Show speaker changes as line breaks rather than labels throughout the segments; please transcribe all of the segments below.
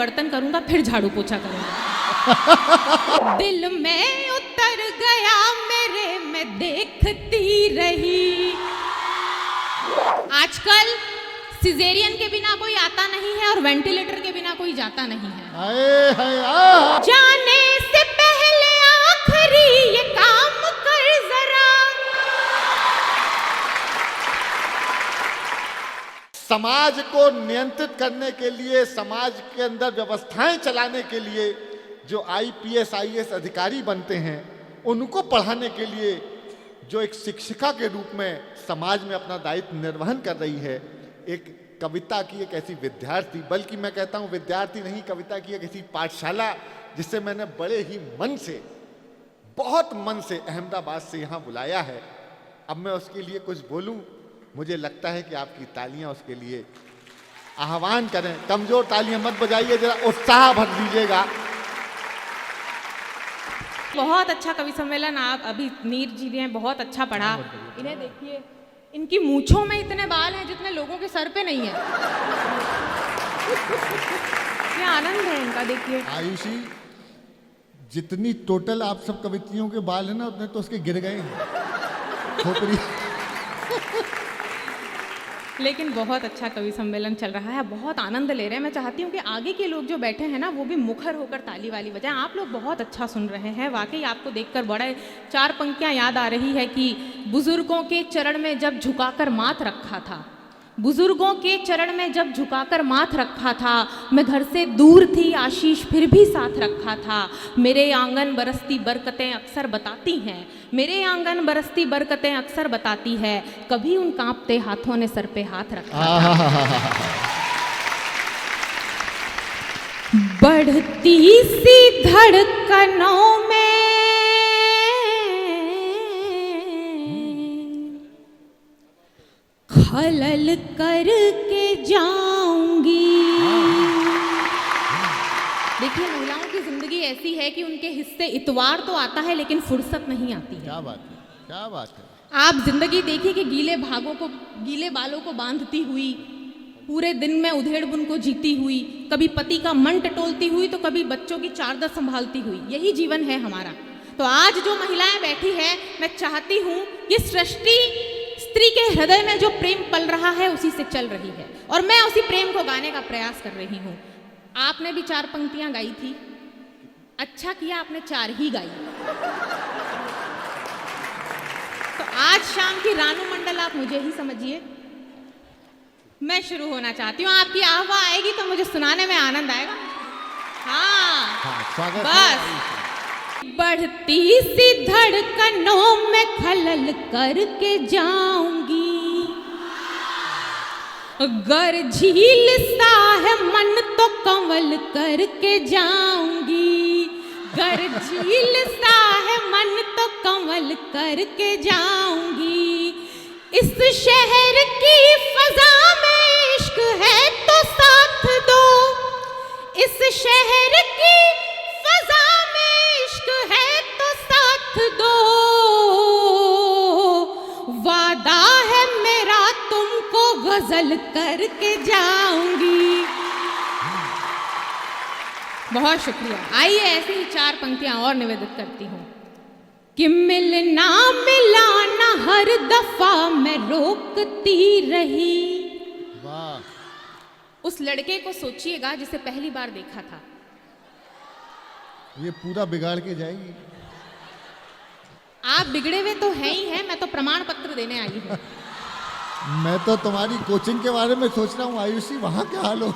बर्तन करूंगा फिर झाड़ू पोछा करूंगा। दिल में उतर गया मेरे, मैं देखती रही। आजकल सिजेरियन के बिना कोई आता नहीं है और वेंटिलेटर के बिना कोई जाता नहीं है। जाने से पहले आखिरी ये काम कर जरा।
समाज को नियंत्रित करने के लिए, समाज के अंदर व्यवस्थाएं चलाने के लिए जो आईपीएस आईएएस अधिकारी बनते हैं, उनको पढ़ाने के लिए जो एक शिक्षिका के रूप में समाज में अपना दायित्व निर्वहन कर रही है, एक कविता की एक ऐसी विद्यार्थी, बल्कि मैं कहता हूँ विद्यार्थी नहीं, कविता की एक ऐसी पाठशाला जिसे मैंने बड़े ही मन से, बहुत मन से अहमदाबाद से यहाँ बुलाया है। अब मैं उसके लिए कुछ बोलूँ, मुझे लगता है कि आपकी तालियां उसके लिए आह्वान करें। कमजोर तालियां मत बजाइए, जरा उत्साह भर दीजिएगा।
बहुत अच्छा कवि सम्मेलन आप अभी नीर जी ने बहुत अच्छा पढ़ा। इन्हें देखिए, इनकी मूंछों में इतने बाल हैं जितने लोगों के सर पे नहीं है। क्या आनंद है इनका, देखिए।
आयुषी, जितनी टोटल आप सब कवित्रियों के बाल हैं ना, उतने तो उसके गिर गए हैं खोपड़ी।
लेकिन बहुत अच्छा कवि सम्मेलन चल रहा है, बहुत आनंद ले रहे हैं। मैं चाहती हूँ कि आगे के लोग जो बैठे हैं ना, वो भी मुखर होकर ताली वाली बजाएं। आप लोग बहुत अच्छा सुन रहे हैं। वाकई आपको देखकर बड़े चार पंक्तियाँ याद आ रही है कि बुजुर्गों के चरण में जब झुकाकर माथ रखा था, बुजुर्गों के चरण में जब झुकाकर माथ रखा था, मैं घर से दूर थी आशीष फिर भी साथ रखा था। मेरे आंगन बरसती बरकतें अक्सर बताती हैं, मेरे आंगन बरसती बरकतें अक्सर बताती है, कभी उन कांपते हाथों ने सर पे हाथ रखा था। बढ़ती सी धड़कनों में खलल करके जाऊंगी। देखिए, महिलाओं की जिंदगी ऐसी है कि उनके हिस्से इतवार तो आता है लेकिन फुर्सत नहीं आती है।
क्या बात है, क्या बात है।
आप जिंदगी देखिए कि गीले बालों को बांधती हुई, पूरे दिन में उधेड़ बुन को जीती हुई, कभी पति का मन टटोलती हुई तो कभी बच्चों की चादर संभालती हुई, यही जीवन है हमारा। तो आज जो महिलाएं बैठी है, मैं चाहती हूँ ये सृष्टि स्त्री के हृदय में जो प्रेम पल रहा है उसी से चल रही है, और मैं उसी प्रेम को गाने का प्रयास कर रही हूँ। आपने भी 4 पंक्तियां गाई थी, अच्छा किया आपने 4 ही गाई। तो आज शाम की रानू मंडल आप मुझे ही समझिए। मैं शुरू होना चाहती हूँ, आपकी आह्वा आएगी तो मुझे सुनाने में आनंद आएगा। हाँ, बस। बढ़ती सी धड़कनों में खलल करके जाऊंगी, गर झील सा है मन तो कंवल करके जाऊंगी, गर झील सा है मन तो कंवल करके जाऊंगी। इस शहर की फजा में इश्क है तो साथ दो, इस शहर की फजा में इश्क है तो साथ दो, वादा है मेरा तुमको गजल करके जाऊंगी। बहुत शुक्रिया। आइए ऐसी ही 4 पंक्तियां और निवेदित करती हूँ कि मिलना मिलाना हर दफा मैं रोकती रही।
वाह।
उस लड़के को सोचिएगा जिसे पहली बार देखा था,
ये पूरा बिगाड़ के जाएगी।
आप बिगड़े हुए तो हैं ही हैं, मैं तो प्रमाण पत्र देने आई हूँ।
मैं तो तुम्हारी कोचिंग के बारे में सोच रहा हूँ आयुषी, वहाँ क्या हाल हो।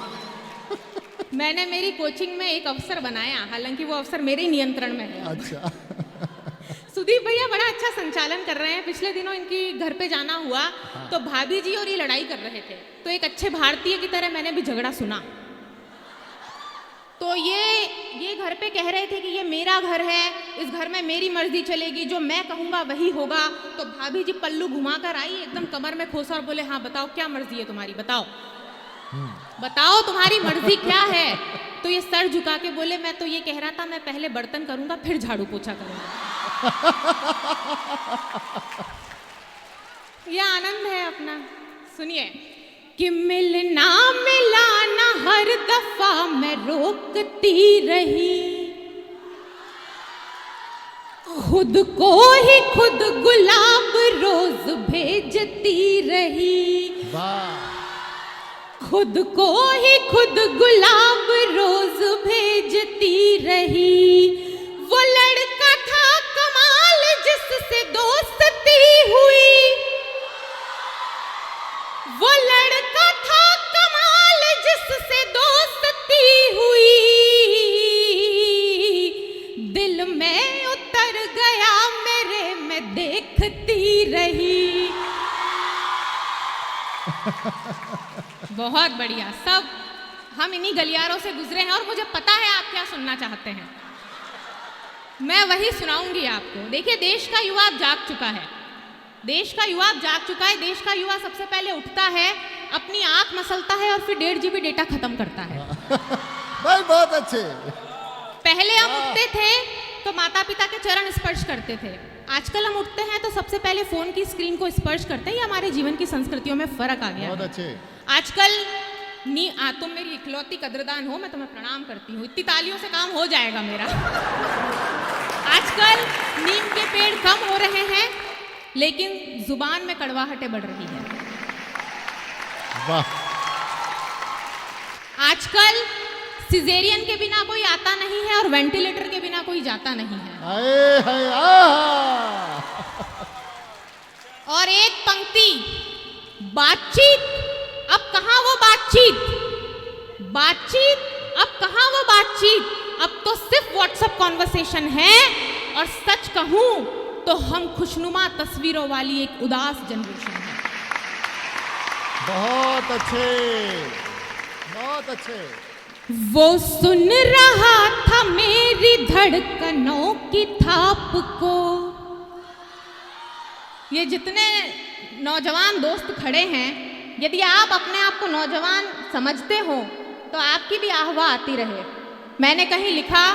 मैंने मेरी कोचिंग में एक अवसर बनाया, हालांकि वो अवसर मेरे ही नियंत्रण में है।
अच्छा।
सुदीप भैया बड़ा अच्छा संचालन कर रहे हैं। पिछले दिनों इनकी घर पे जाना हुआ,
हाँ।
तो भाभी जी और ये लड़ाई कर रहे थे, तो एक अच्छे भारतीय की तरह मैंने भी झगड़ा सुना। तो ये घर पे कह रहे थे कि ये मेरा घर है, इस घर में मेरी मर्जी चलेगी, जो मैं कहूँगा वही होगा। तो भाभी जी पल्लू घुमाकर आई, एकदम कमर में खोसा और बोले, हाँ बताओ क्या मर्जी है तुम्हारी, बताओ बताओ तुम्हारी मर्जी क्या है। तो ये सर झुका के बोले, मैं तो ये कह रहा था मैं पहले बर्तन करूंगा फिर झाड़ू पोछा करूंगा। ये आनंद है अपना। सुनिए, कि मिलना मिलाना हर दफा मैं रोकती रही, खुद को ही खुद गुलाब रोज भेजती रही, खुद को ही खुद गुलाब रोज भेजती रही। वो लड़का था कमाल जिससे दोस्ती हुई, वो लड़का था कमाल जिससे दोस्ती हुई, दिल में उतर गया मेरे, मैं देखती रही। बहुत बढ़िया। सब हम इन्हीं गलियारों से गुजरे हैं और मुझे पता है आप क्या सुनना चाहते हैं, मैं वही सुनाऊंगी आपको। देखिए, देश का युवा जाग चुका है, देश का युवा जाग चुका है। देश का युवा सबसे पहले उठता है, अपनी आंख मसलता है और फिर 1.5 GB डेटा खत्म करता है।
भाई बहुत अच्छे।
पहले हम उठते थे तो माता पिता के चरण स्पर्श करते थे, आजकल हम उठते हैं तो सबसे पहले फोन की स्क्रीन को स्पर्श करते हैं। ये हमारे जीवन की संस्कृतियों में फर्क आ गया।
बहुत अच्छे।
आजकल तुम मेरी इकलौती कद्रदान हो, मैं तुम्हें प्रणाम करती हूँ, इतनी तालियों से काम हो जाएगा मेरा। आजकल नीम के पेड़ कम हो रहे हैं लेकिन जुबान में कड़वाहटें बढ़ रही है।
वाह।
आजकल सिजेरियन के बिना कोई आता नहीं है और वेंटिलेटर के बिना कोई जाता नहीं है।
हाय हाय आहा।
और एक पंक्ति, बातचीत अब कहाँ वो बातचीत, बातचीत अब कहाँ वो बातचीत, अब तो सिर्फ व्हाट्सएप कॉन्वर्सेशन है। और सच कहूं तो हम खुशनुमा तस्वीरों वाली एक उदास जनरेशन है।
बहुत अच्छे, बहुत अच्छे।
वो सुन रहा था मेरी धड़कनों की थाप को। ये जितने नौजवान दोस्त खड़े हैं, यदि आप अपने आप को नौजवान समझते हो तो आपकी भी आहवा आती रहे। मैंने कहीं लिखा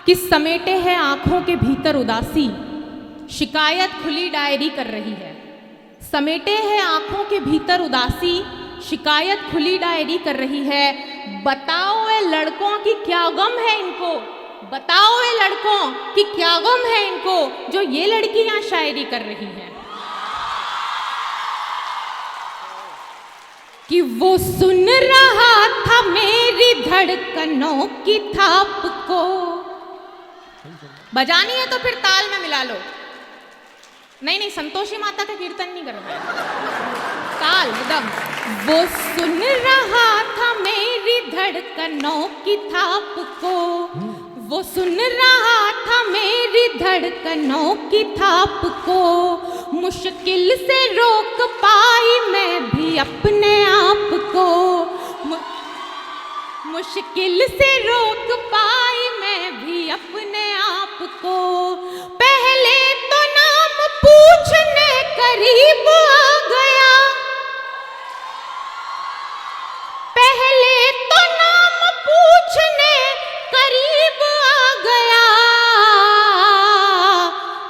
कि समेटे हैं आंखों के भीतर उदासी, शिकायत खुली डायरी कर रही है। समेटे हैं आंखों के भीतर उदासी, शिकायत खुली डायरी कर रही है। बताओ ए लड़कों की क्या गम है इनको, बताओ ए लड़कों कि क्या गम है इनको, जो ये लड़की यहाँ शायरी कर रही है। कि वो सुन रहा था मेरी धड़कनों की थाप को। बजानी है तो फिर ताल में मिला लो। नहीं, संतोषी माता का कीर्तन नहीं कर रहा है, ताल एकदम। वो सुन रहा था मेरी धड़कनों की थाप को, वो सुन रहा था मेरी धड़कनों की थाप को। मुश्किल से रोक पाई मैं भी अपने आप को, मुश्किल से रोक पाई मैं भी अपने आप को। पहले तो नाम पूछने करीब आ गया, पहले तो नाम पूछने करीब आ गया,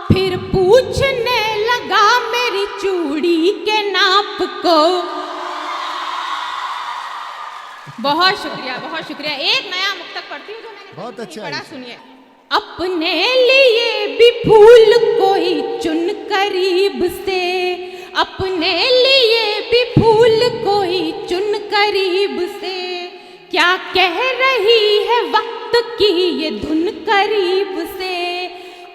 फिर पूछने लगा मेरी चूड़ी के नाप को। बहुत शुक्रिया, बहुत शुक्रिया। एक नया मुक्तक पढ़ती हूँ जो मैंने
बहुत अच्छा
पढ़ा, सुनिए। अपने लिए भी फूल कोई चुन करीब से, अपने लिए भी फूल कोई चुन करीब से। क्या कह रही है वक्त की ये धुन करीब से,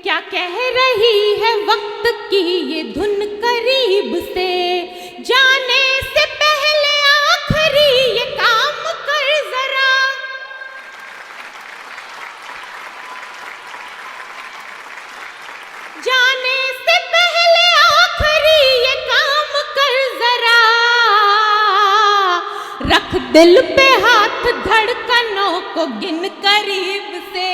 क्या कह रही है वक्त की ये धुन करीब से। जाने से पहले आखिरी ये काम कर जरा, जाने से पहले आखिरी ये काम कर जरा। रख दिल पे हाथ धड़कनों को गिन करीब से,